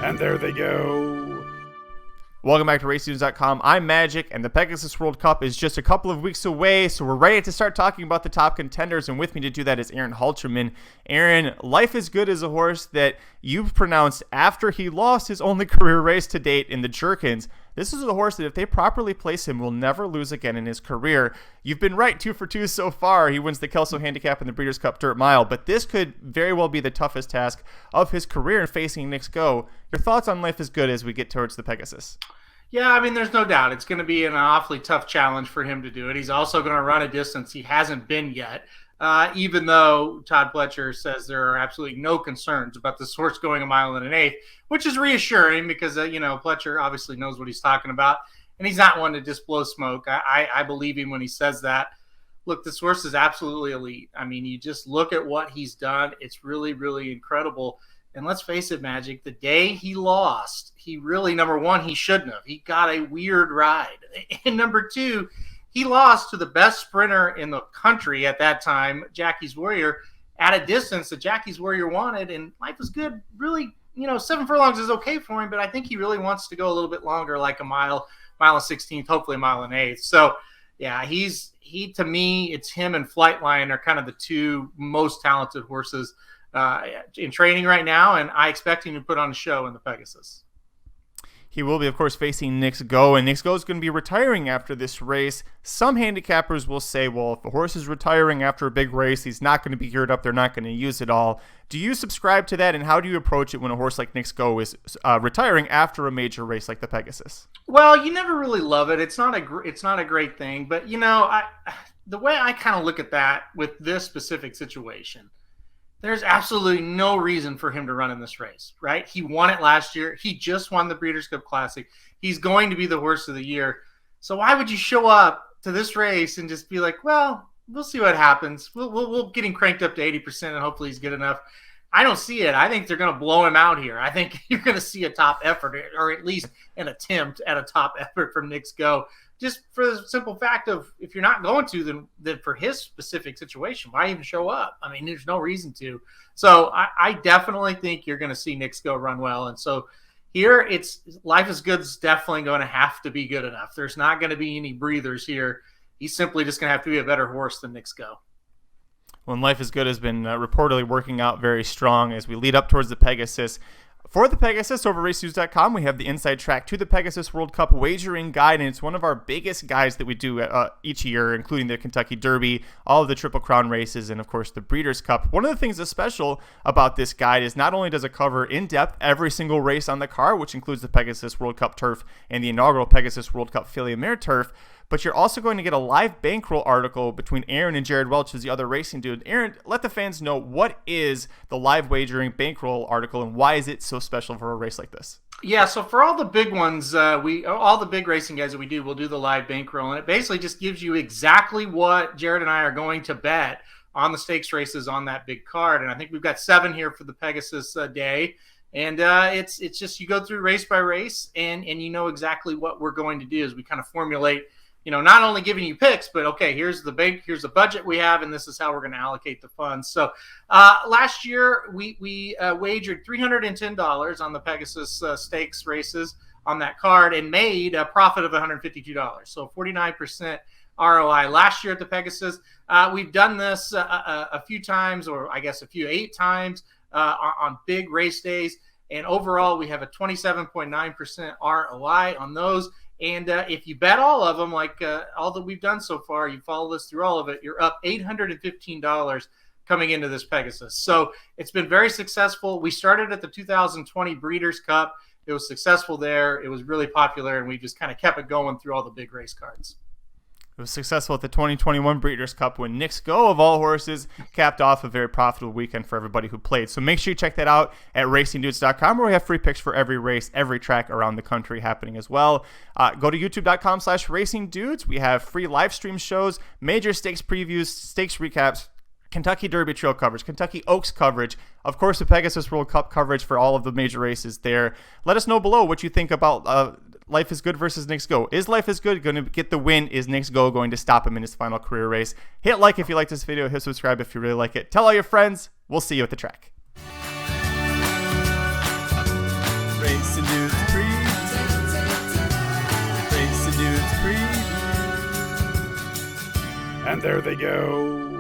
And there they go. Welcome back to RacingNews.com. I'm Magic, and the Pegasus World Cup is just a couple of weeks away, so we're ready to start talking about the top contenders, and with me to do that is Aaron Halterman. Aaron, Life is Good is a horse that you've pronounced after he lost his only career race to date in the Jerkins. This is a horse that if they properly place him will never lose again in his career. You've been right 2 for 2 so far. He wins the Kelso Handicap and the Breeders' Cup Dirt Mile, but this could very well be the toughest task of his career in facing Knick's Go. Your thoughts on Life is Good as we get towards the Pegasus? Yeah, I mean, there's no doubt. It's going to be an awfully tough challenge for him to do it. He's also going to run a distance he hasn't been yet, even though Todd Pletcher says there are absolutely no concerns about this horse going 1 1/8, which is reassuring because, Pletcher obviously knows what he's talking about, and he's not one to just blow smoke. I believe him when he says that. Look, this horse is absolutely elite. I mean, you just look at what he's done. It's really, really incredible. And let's face it, Magic, the day he lost, he really, number one, he shouldn't have. He got a weird ride. And number two, he lost to the best sprinter in the country at that time, Jackie's Warrior, at a distance that Jackie's Warrior wanted. And Life is Good, really, 7 furlongs is okay for him, but I think he really wants to go a little bit longer, like 1 1/16, hopefully 1 1/8. So, yeah, he to me, it's him and Flightline are kind of the two most talented horses in training right now, and I expect him to put on a show in the Pegasus. He will be, of course, facing Knick's Go, and Knick's Go is going to be retiring after this race. Some handicappers will say, well, if a horse is retiring after a big race, he's not going to be geared up, they're not going to use it all. Do you subscribe to that, and how do you approach it when a horse like Knick's Go is retiring after a major race like the Pegasus? Well, you never really love it. It's not a great thing, but, the way I kind of look at that with this specific situation, there's absolutely no reason for him to run in this race, right? He won it last year. He just won the Breeders' Cup Classic. He's going to be the horse of the year. So why would you show up to this race and just be like, well, we'll see what happens. We'll get him cranked up to 80% and hopefully he's good enough. I don't see it. I think they're going to blow him out here. I think you're going to see a top effort, or at least an attempt at a top effort from Knick's Go. Just for the simple fact of, if you're not going to, then for his specific situation, why even show up? I mean, there's no reason to. So I definitely think you're going to see Knick's Go run well. And so here, it's Life is Good's definitely going to have to be good enough. There's not going to be any breathers here. He's simply just going to have to be a better horse than Knick's Go. Well, Life is Good has been reportedly working out very strong as we lead up towards the Pegasus. For the Pegasus, over RaceNews.com, we have the inside track to the Pegasus World Cup wagering guide, and it's one of our biggest guides that we do each year, including the Kentucky Derby, all of the Triple Crown races, and of course the Breeders' Cup. One of the things that's special about this guide is not only does it cover in depth every single race on the card, which includes the Pegasus World Cup turf and the inaugural Pegasus World Cup Filly Mare turf, but you're also going to get a live bankroll article between Aaron and Jared Welch, who's the other racing dude. Aaron, let the fans know, what is the live wagering bankroll article and why is it so special for a race like this? Yeah, so for all the big ones, all the big racing guys that we do, we'll do the live bankroll, and it basically just gives you exactly what Jared and I are going to bet on the stakes races on that big card. And I think we've got 7 here for the Pegasus day. And it's just, you go through race by race, and you know exactly what we're going to do as we kind of formulate, not only giving you picks, but okay, here's the budget we have, and this is how we're going to allocate the funds. So last year we wagered $310 on the Pegasus stakes races on that card and made a profit of $152. So 49% ROI last year at the Pegasus. We've done this a few times, or I guess 8 times on big race days. And overall, we have a 27.9% ROI on those. And if you bet all of them, like all that we've done so far, you follow us through all of it, you're up $815 coming into this Pegasus. So it's been very successful. We started at the 2020 Breeders' Cup. It was successful there. It was really popular, and we just kind of kept it going through all the big race cards. It was successful at the 2021 Breeders' Cup when Knick's Go, of all horses, capped off a very profitable weekend for everybody who played. So make sure you check that out at racingdudes.com, where we have free picks for every race, every track around the country happening as well. Go to youtube.com/racingdudes. We have free live stream shows, major stakes previews, stakes recaps, Kentucky Derby Trail coverage, Kentucky Oaks coverage, of course the Pegasus World Cup coverage for all of the major races there. Let us know below what you think about Life is Good versus Knick's Go. Is Life is Good going to get the win? Is Knick's Go going to stop him in his final career race? Hit like if you like this video. Hit subscribe if you really like it. Tell all your friends. We'll see you at the track. Race And there they go.